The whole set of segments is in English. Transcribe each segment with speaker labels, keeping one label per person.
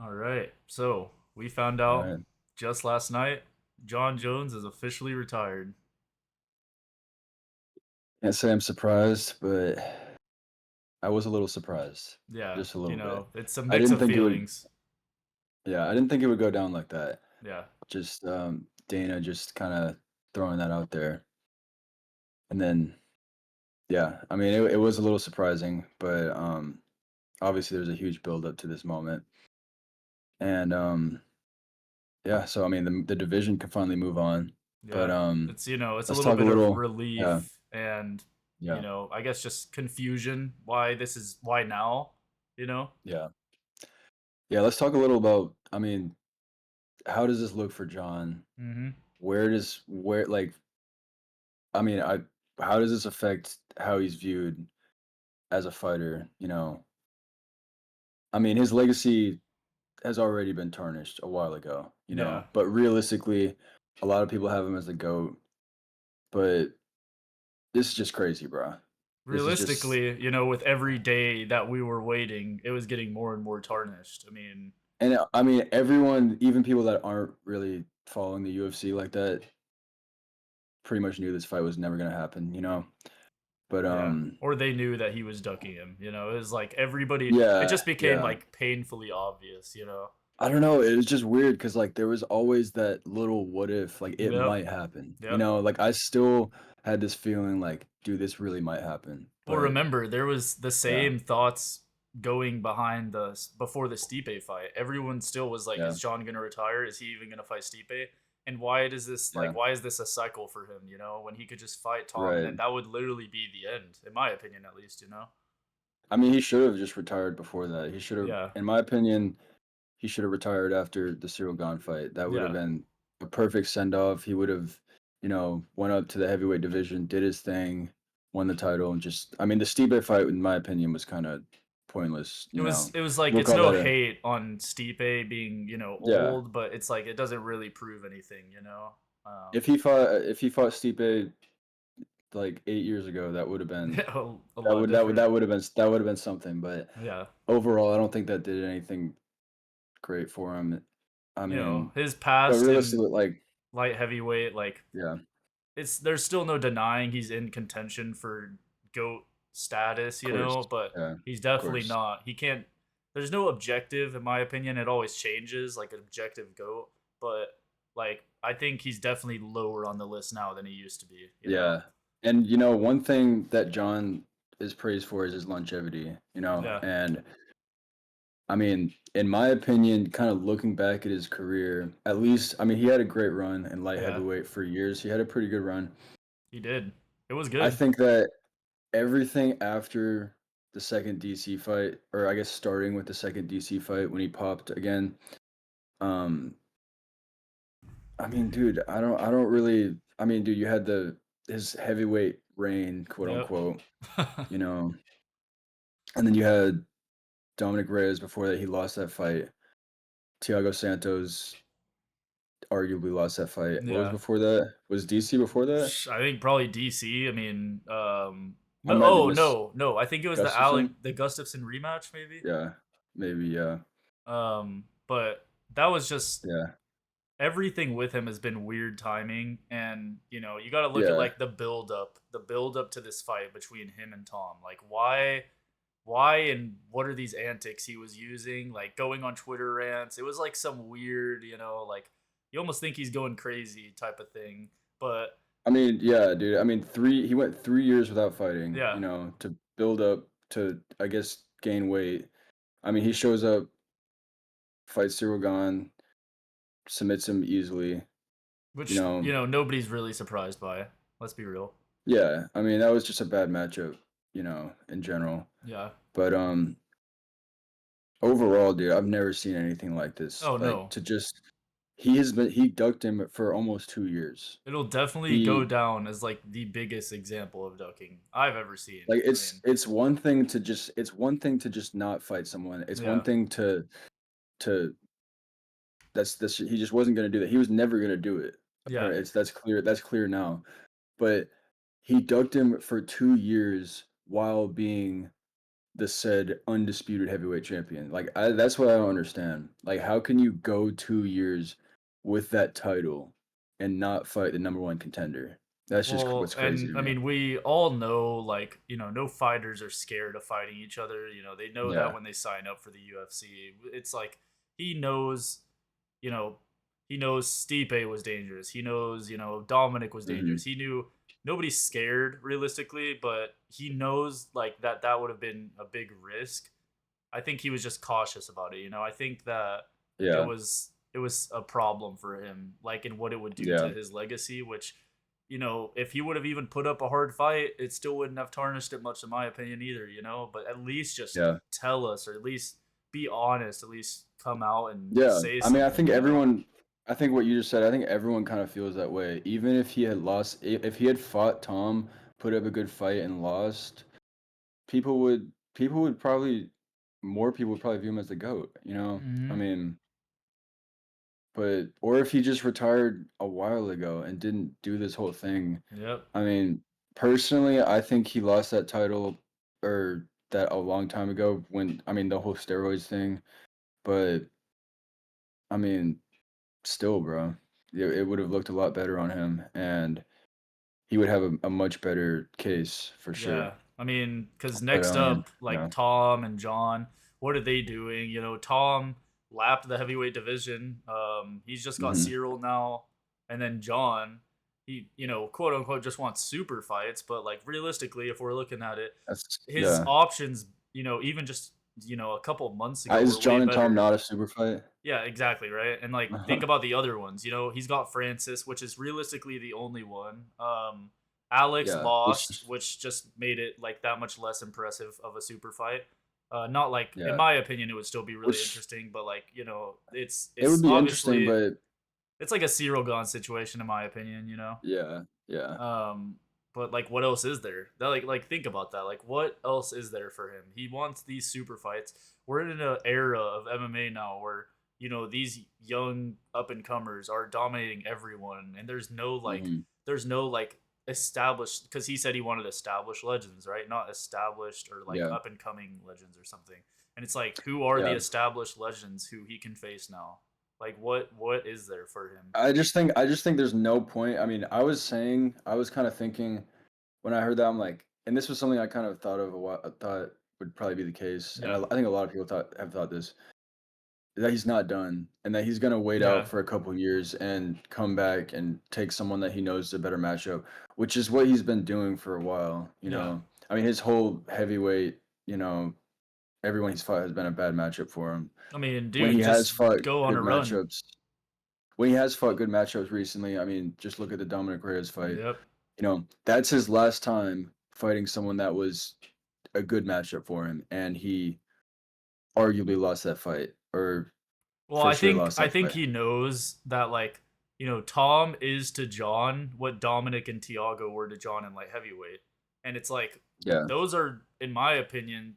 Speaker 1: All right. So we found
Speaker 2: All
Speaker 1: out
Speaker 2: right.
Speaker 1: just last night Jon Jones is officially retired.
Speaker 2: Can't say I'm surprised, but I was a little surprised,
Speaker 1: Yeah,
Speaker 2: just a little bit.
Speaker 1: it's a
Speaker 2: I
Speaker 1: mix
Speaker 2: didn't
Speaker 1: of
Speaker 2: think it would.
Speaker 1: feelings.
Speaker 2: Yeah, I didn't think it would go down like that.
Speaker 1: Yeah.
Speaker 2: Just Dana just kind of throwing that out there, and then yeah, I mean it was a little surprising, but obviously there's a huge build up to this moment, and yeah, so I mean the division can finally move on, but
Speaker 1: Yeah. It's a
Speaker 2: let's
Speaker 1: little
Speaker 2: talk a
Speaker 1: bit of
Speaker 2: little. Yeah,
Speaker 1: relief and,
Speaker 2: yeah,
Speaker 1: I guess just confusion why now, you know?
Speaker 2: yeah, yeah. Let's talk a little about. I mean, how does this look for John?
Speaker 1: Mhm.
Speaker 2: Where like I mean, I how does this affect how he's viewed as a fighter? I mean, his legacy has already been tarnished a while ago,
Speaker 1: Yeah.
Speaker 2: but realistically, a lot of people have him as the GOAT, but this is just crazy, bro. This is just,
Speaker 1: Realistically, with every day that we were waiting, it was getting more and more tarnished.
Speaker 2: and I mean, everyone, even people that aren't really following the UFC like that, pretty much knew this fight was never gonna happen. But
Speaker 1: Yeah. Or they knew that he was ducking him. It was like it
Speaker 2: yeah,
Speaker 1: just became
Speaker 2: yeah.
Speaker 1: like painfully obvious.
Speaker 2: I don't know, it was just weird because like, there was always that little what if, like, it
Speaker 1: Yep.
Speaker 2: might happen,
Speaker 1: Yep.
Speaker 2: like, I still had this feeling like, "Dude, this really might happen,"
Speaker 1: Well,
Speaker 2: but
Speaker 1: remember, there was the
Speaker 2: yeah,
Speaker 1: same thoughts going behind before the Stipe fight. Everyone still was like,
Speaker 2: yeah,
Speaker 1: is John going to retire? Is he even going to fight Stipe? And why is this a cycle for him, when he could just fight Tom and
Speaker 2: right.
Speaker 1: then that would literally be the end, in my opinion at least.
Speaker 2: I mean, he should've just retired before that,
Speaker 1: Yeah.
Speaker 2: in my opinion, he should've retired after the Cyril Gane fight, that would've
Speaker 1: Yeah.
Speaker 2: been a perfect send off, he would've, went up to the heavyweight division, did his thing, won the title, and just I mean, the Stipe fight, in my opinion, was kinda pointless,
Speaker 1: It was like
Speaker 2: we'll
Speaker 1: it's
Speaker 2: call
Speaker 1: no
Speaker 2: that a
Speaker 1: hate on Stipe being,
Speaker 2: yeah.
Speaker 1: old, but it's like it doesn't really prove anything.
Speaker 2: If he fought Stipe like 8 years ago, that would have been
Speaker 1: A lot different.
Speaker 2: that would have been something, but
Speaker 1: Yeah.
Speaker 2: overall, I don't think that did anything great for him. I mean,
Speaker 1: His
Speaker 2: but
Speaker 1: past in
Speaker 2: realistically, like
Speaker 1: light heavyweight, like
Speaker 2: yeah,
Speaker 1: it's there's still no denying he's in contention for GOAT status,
Speaker 2: of course.
Speaker 1: but
Speaker 2: Yeah,
Speaker 1: he's
Speaker 2: of
Speaker 1: definitely
Speaker 2: course.
Speaker 1: not. He can't there's no objective in my opinion. It always changes, like an objective GOAT, but like I think he's definitely lower on the list now than he used to be.
Speaker 2: Yeah. And one thing that John is praised for is his longevity.
Speaker 1: Yeah.
Speaker 2: And I mean, in my opinion, kind of looking back at his career, at least, I mean, he had a great run in light
Speaker 1: Yeah.
Speaker 2: heavyweight for years. He had a pretty good run.
Speaker 1: He did. It was
Speaker 2: I
Speaker 1: good.
Speaker 2: think that everything after the second DC fight, or I guess starting with the second DC fight when he popped again, um, I mean, dude, I don't really. I mean, dude, you had his heavyweight reign, quote
Speaker 1: Yep.
Speaker 2: unquote, you know, and then you had Dominic Reyes before that. He lost that fight. Thiago Santos arguably lost that fight. What was
Speaker 1: Yeah.
Speaker 2: before that? Was DC before that?
Speaker 1: I think probably DC.
Speaker 2: I
Speaker 1: No,
Speaker 2: might be
Speaker 1: oh
Speaker 2: Miss
Speaker 1: no, no. I think it was
Speaker 2: Gustafson.
Speaker 1: The Gustafson rematch, maybe.
Speaker 2: Yeah, maybe. Yeah,
Speaker 1: But that was just
Speaker 2: yeah,
Speaker 1: everything with him has been weird timing, and you got to look at
Speaker 2: yeah.
Speaker 1: like the build up to this fight between him and Tom. Like why, and what are these antics he was using? Like going on Twitter rants. It was like some weird, like you almost think he's going crazy type of thing. But
Speaker 2: I mean, yeah, dude. I mean, he went 3 years without fighting,
Speaker 1: yeah,
Speaker 2: to build up to, I guess, gain weight. I mean, he shows up, fights Cyril Gane, submits him easily. You
Speaker 1: which
Speaker 2: know,
Speaker 1: nobody's really surprised by. Let's be real.
Speaker 2: yeah. I mean, that was just a bad matchup, in general.
Speaker 1: Yeah.
Speaker 2: But overall, dude, I've never seen anything like this.
Speaker 1: Oh
Speaker 2: Like
Speaker 1: no.
Speaker 2: to just he ducked him for almost 2 years.
Speaker 1: It'll definitely go
Speaker 2: He
Speaker 1: down as like the biggest example of ducking I've ever seen.
Speaker 2: like
Speaker 1: I
Speaker 2: it's
Speaker 1: mean,
Speaker 2: it's one thing to just it's one thing to just not fight someone. It's one
Speaker 1: yeah.
Speaker 2: thing to that's he just wasn't gonna do that. He was never gonna do it.
Speaker 1: Yeah.
Speaker 2: Apparently, that's clear now. But he ducked him for 2 years while being the said undisputed heavyweight champion. Like that's what I don't understand. Like how can you go 2 years with that title and not fight the number one contender? That's just
Speaker 1: Well,
Speaker 2: what's crazy
Speaker 1: and
Speaker 2: to
Speaker 1: I
Speaker 2: me.
Speaker 1: mean, we all know, like, no fighters are scared of fighting each other. They know that
Speaker 2: Yeah.
Speaker 1: when they sign up for the UFC. It's like he knows, you know, he knows Stipe was dangerous. He knows, Dominic was dangerous.
Speaker 2: Hmm.
Speaker 1: He knew nobody's scared realistically, but he knows like that would have been a big risk. I think he was just cautious about it. I think that it
Speaker 2: Yeah.
Speaker 1: was it was a problem for him, like in what it would do to
Speaker 2: Yeah.
Speaker 1: his legacy. Which, if he would have even put up a hard fight, it still wouldn't have tarnished it much, in my opinion, either. But at least just
Speaker 2: Yeah.
Speaker 1: tell us, or at least be honest. At least come out and
Speaker 2: Yeah.
Speaker 1: say
Speaker 2: I mean, I
Speaker 1: something.
Speaker 2: think everyone. I think what you just said. I think everyone kind of feels that way. Even if he had lost, if he had fought Tom, put up a good fight and lost, people would probably more people would probably view him as the GOAT, you know? I
Speaker 1: Hmm.
Speaker 2: mean, but or if he just retired a while ago and didn't do this whole thing.
Speaker 1: Yep.
Speaker 2: I mean, personally, I think he lost that title or that a long time ago when I mean the whole steroids thing, but I mean, still, bro, it would have looked a lot better on him and he would have a much better case for sure.
Speaker 1: Yeah, I mean, because
Speaker 2: But
Speaker 1: next
Speaker 2: I mean,
Speaker 1: up,
Speaker 2: yeah.
Speaker 1: like Tom and John, what are they doing? Tom lapped the heavyweight division. He's just got
Speaker 2: Mhm.
Speaker 1: Cyril now, and then John, he quote unquote just wants super fights, but like realistically, if we're looking at it,
Speaker 2: That's
Speaker 1: his
Speaker 2: yeah.
Speaker 1: options, even just a couple months ago
Speaker 2: Is
Speaker 1: were way
Speaker 2: John and Tom
Speaker 1: better.
Speaker 2: not a super fight?
Speaker 1: Yeah, exactly, right? And like think about the other ones. He's got Francis, which is realistically the only one. Alex
Speaker 2: Yeah, which
Speaker 1: lost,
Speaker 2: is
Speaker 1: which just made it like that much less impressive of a super fight. Not like in
Speaker 2: yeah,
Speaker 1: my opinion it would still be really
Speaker 2: which
Speaker 1: interesting, but like, it's
Speaker 2: it would
Speaker 1: it's
Speaker 2: be interesting,
Speaker 1: obviously
Speaker 2: but
Speaker 1: it's like a Cyril Gone situation in my opinion.
Speaker 2: yeah, yeah.
Speaker 1: Um, but like, what else is there? Like think about that. Like, what else is there for him? He wants these super fights. We're in an era of MMA now where these young up and comers are dominating everyone, and
Speaker 2: Mhm.
Speaker 1: there's no like established, because he said he wanted established legends, right? Not established or like
Speaker 2: Yeah,
Speaker 1: up and coming legends or something. And it's like, who are the
Speaker 2: yeah.
Speaker 1: established legends who he can face now? Like, what is there for him?
Speaker 2: I just think there's no point. I mean, I was kind of thinking when I heard that, I'm like, and this was something I kind of thought of a while, I thought would probably be the case, and
Speaker 1: Yeah,
Speaker 2: I think a lot of people have thought this that he's not done, and that he's gonna wait out
Speaker 1: yeah,
Speaker 2: for a couple years and come back and take someone that he knows is a better matchup, which is what he's been doing for a while.
Speaker 1: yeah.
Speaker 2: I mean, his whole heavyweight, everyone he's fought has been a bad matchup for him.
Speaker 1: I mean,
Speaker 2: When he
Speaker 1: dude,
Speaker 2: has
Speaker 1: just
Speaker 2: fought
Speaker 1: go on
Speaker 2: good
Speaker 1: a run.
Speaker 2: matchups, when he has fought good matchups recently, I mean, just look at the Dominic Reyes fight.
Speaker 1: Yep.
Speaker 2: That's his last time fighting someone that was a good matchup for him, and he arguably lost that fight, or
Speaker 1: Well,
Speaker 2: for
Speaker 1: I
Speaker 2: sure
Speaker 1: think
Speaker 2: lost
Speaker 1: I
Speaker 2: that
Speaker 1: think
Speaker 2: fight.
Speaker 1: he knows that, like, Tom is to John what Dominic and Tiago were to John in light heavyweight. And it's like
Speaker 2: Yeah,
Speaker 1: those are, in my opinion,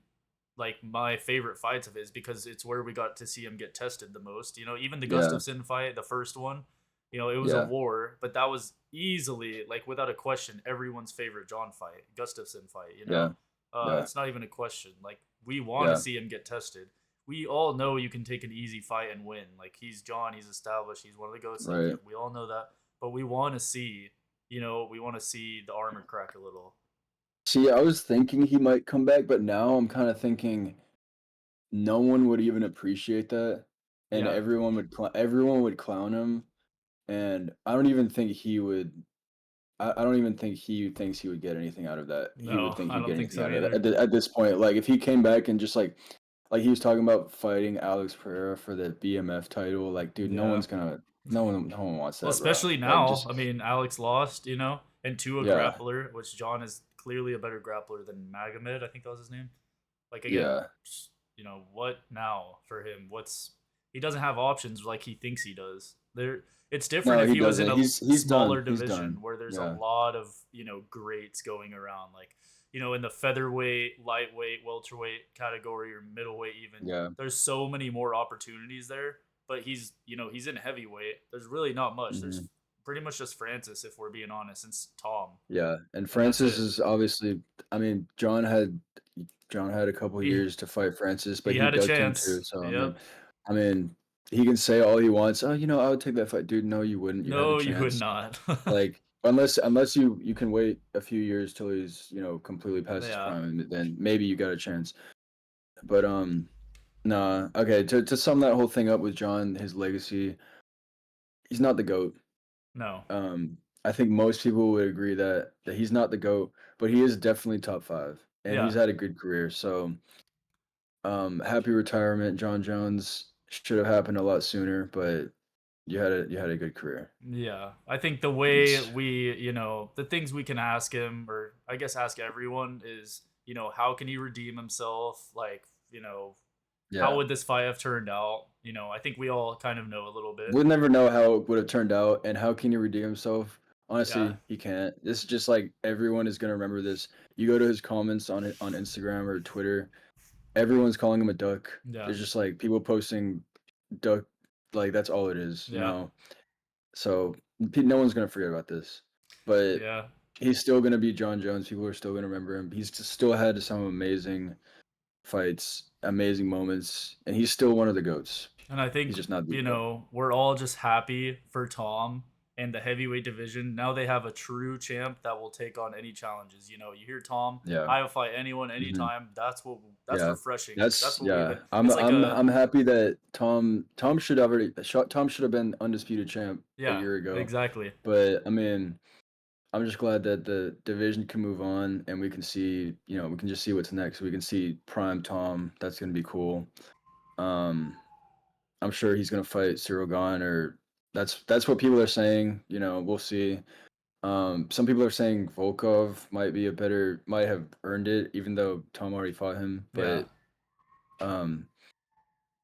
Speaker 1: like my favorite fights of his, because it's where we got to see him get tested the most. Even the
Speaker 2: yeah,
Speaker 1: Gustafson fight, the first one, it was a
Speaker 2: yeah,
Speaker 1: war, but that was easily, like, without a question, everyone's favorite John fight, Gustafson fight.
Speaker 2: yeah, yeah,
Speaker 1: It's not even a question. Like, we want to
Speaker 2: yeah,
Speaker 1: see him get tested. We all know you can take an easy fight and win. Like, he's John, he's established, he's one of the goats. Like,
Speaker 2: right.
Speaker 1: we all know that, but we want to see the armor crack a little.
Speaker 2: See, I was thinking he might come back, but now I'm kinda thinking no one would even appreciate that, and
Speaker 1: Yeah,
Speaker 2: everyone would clown him, and I don't even think he would I don't even think he thinks he would get anything out of that. He would
Speaker 1: no,
Speaker 2: think
Speaker 1: I
Speaker 2: he'd
Speaker 1: don't
Speaker 2: get
Speaker 1: think
Speaker 2: anything
Speaker 1: so
Speaker 2: out of that
Speaker 1: either.
Speaker 2: at this point. Like, if he came back and just, like, he was talking about fighting Alex Pereira for the BMF title, like, dude,
Speaker 1: Yeah.
Speaker 2: no one wants
Speaker 1: Well,
Speaker 2: that, bro.
Speaker 1: especially
Speaker 2: Like,
Speaker 1: now.
Speaker 2: just
Speaker 1: I mean, Alex lost, and to a
Speaker 2: yeah,
Speaker 1: grappler, which John is clearly a better grappler than Magomed. I think that was his name. Like, again,
Speaker 2: yeah.
Speaker 1: what now for him? He doesn't have options like he thinks he does. It's different
Speaker 2: No,
Speaker 1: if
Speaker 2: he
Speaker 1: he was in
Speaker 2: doesn't.
Speaker 1: a
Speaker 2: He's
Speaker 1: smaller
Speaker 2: done. He's
Speaker 1: division
Speaker 2: done.
Speaker 1: where there's a
Speaker 2: Yeah,
Speaker 1: lot of greats going around. Like, in the featherweight, lightweight, welterweight category, or middleweight even.
Speaker 2: yeah.
Speaker 1: There's so many more opportunities there. But he's in heavyweight. There's really not much. There's
Speaker 2: Mhm.
Speaker 1: pretty much just Francis, if we're being honest, and Tom,
Speaker 2: Yeah, and
Speaker 1: and that's
Speaker 2: Francis
Speaker 1: it.
Speaker 2: is obviously I mean, John had John had a couple
Speaker 1: He
Speaker 2: years to fight Francis, but
Speaker 1: he
Speaker 2: he
Speaker 1: had a
Speaker 2: ducked him
Speaker 1: chance.
Speaker 2: too. So
Speaker 1: Yep.
Speaker 2: I mean, he can say all he wants. Oh, I would take that fight, dude. No, you wouldn't. You had the
Speaker 1: No, you would
Speaker 2: chance.
Speaker 1: not.
Speaker 2: Like unless you can wait a few years till he's completely past his
Speaker 1: Yeah.
Speaker 2: prime, and then maybe you got a chance. But nah. Okay, to sum that whole thing up with John, his legacy, he's not the goat.
Speaker 1: No.
Speaker 2: I think most people would agree that he's not the GOAT, but he is definitely top 5, and he's
Speaker 1: Yeah.
Speaker 2: had a good career. So, happy retirement, Jon Jones. Should have happened a lot sooner, but you had a good career.
Speaker 1: Yeah, I think the way
Speaker 2: It's
Speaker 1: we, the things we can ask him, or I guess ask everyone, is, how can he redeem himself? Like, how
Speaker 2: yeah.
Speaker 1: would this fight have turned out? I think we all kind of know a little bit.
Speaker 2: We'll never know how it would have turned out, and how can he redeem himself?
Speaker 1: Yeah,
Speaker 2: Honestly, he can't. This is just like everyone is gonna remember this. You go to his comments on Instagram or Twitter, everyone's calling him a duck.
Speaker 1: yeah,
Speaker 2: There's just like people posting duck, like that's all it is, you
Speaker 1: yeah,
Speaker 2: know. So no one's gonna forget about this, but
Speaker 1: yeah.
Speaker 2: he's still gonna be Jon Jones. People are still gonna remember him. Still had some amazing fights, amazing moments, and he's still one of the goats.
Speaker 1: And I
Speaker 2: He's
Speaker 1: think,
Speaker 2: just not the goat.
Speaker 1: we're all just happy for Tom and the heavyweight division. Now they have a true champ that will take on any challenges. You hear Tom,
Speaker 2: Yeah.
Speaker 1: I will fight anyone
Speaker 2: Hmm.
Speaker 1: anytime. That's
Speaker 2: Yeah.
Speaker 1: refreshing. That's
Speaker 2: That's
Speaker 1: what we've
Speaker 2: yeah.
Speaker 1: been.
Speaker 2: I'm
Speaker 1: It's like
Speaker 2: I'm
Speaker 1: a
Speaker 2: I'm happy that Tom should have been undisputed champ a
Speaker 1: yeah,
Speaker 2: year ago,
Speaker 1: exactly.
Speaker 2: but I mean, I'm just glad that the division can move on and we can just see what's next. We can see Prime Tom. That's gonna be cool. Um, I'm sure he's gonna fight Cyril Gane, or that's what people are saying. We'll see. Some people are saying Volkov might have earned it, even though Tom already fought him.
Speaker 1: Yeah.
Speaker 2: But um,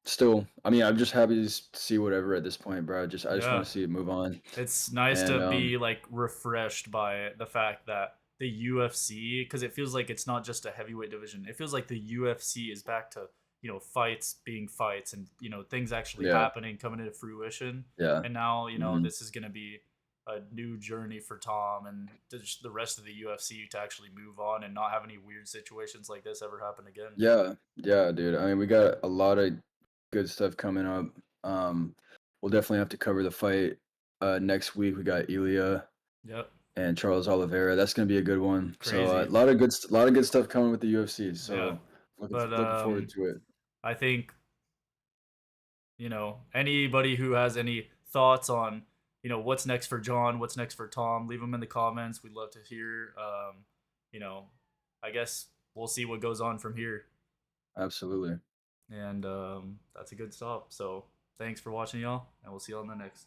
Speaker 2: still, I mean, I'm just happy to see whatever at this point, bro. I just want
Speaker 1: Yeah.
Speaker 2: to see it move on.
Speaker 1: It's nice
Speaker 2: And
Speaker 1: to be like refreshed by the fact that the UFC, because it feels like it's not just a heavyweight division. It feels like the UFC is back to, fights being fights, and, things actually
Speaker 2: yeah,
Speaker 1: happening, coming into fruition.
Speaker 2: yeah.
Speaker 1: And now,
Speaker 2: Hmm.
Speaker 1: this is going to be a new journey for Tom and just the rest of the UFC to actually move on and not have any weird situations like this ever happen again.
Speaker 2: Yeah, yeah, dude. I mean, we got a lot of good stuff coming up. Um, we'll definitely have to cover the fight next week. We got Ilya
Speaker 1: Yep.
Speaker 2: and Charles Oliveira. That's gonna be a good one. So
Speaker 1: Crazy.
Speaker 2: a lot of good stuff coming with the UFC.
Speaker 1: Yeah.
Speaker 2: So
Speaker 1: But
Speaker 2: looking forward to it.
Speaker 1: I think, anybody who has any thoughts on, what's next for John, what's next for Tom, leave them in the comments. We'd love to hear. You know, I guess we'll see what goes on from here.
Speaker 2: Absolutely.
Speaker 1: And that's a good stop. So thanks for watching, y'all, and we'll see you on the next.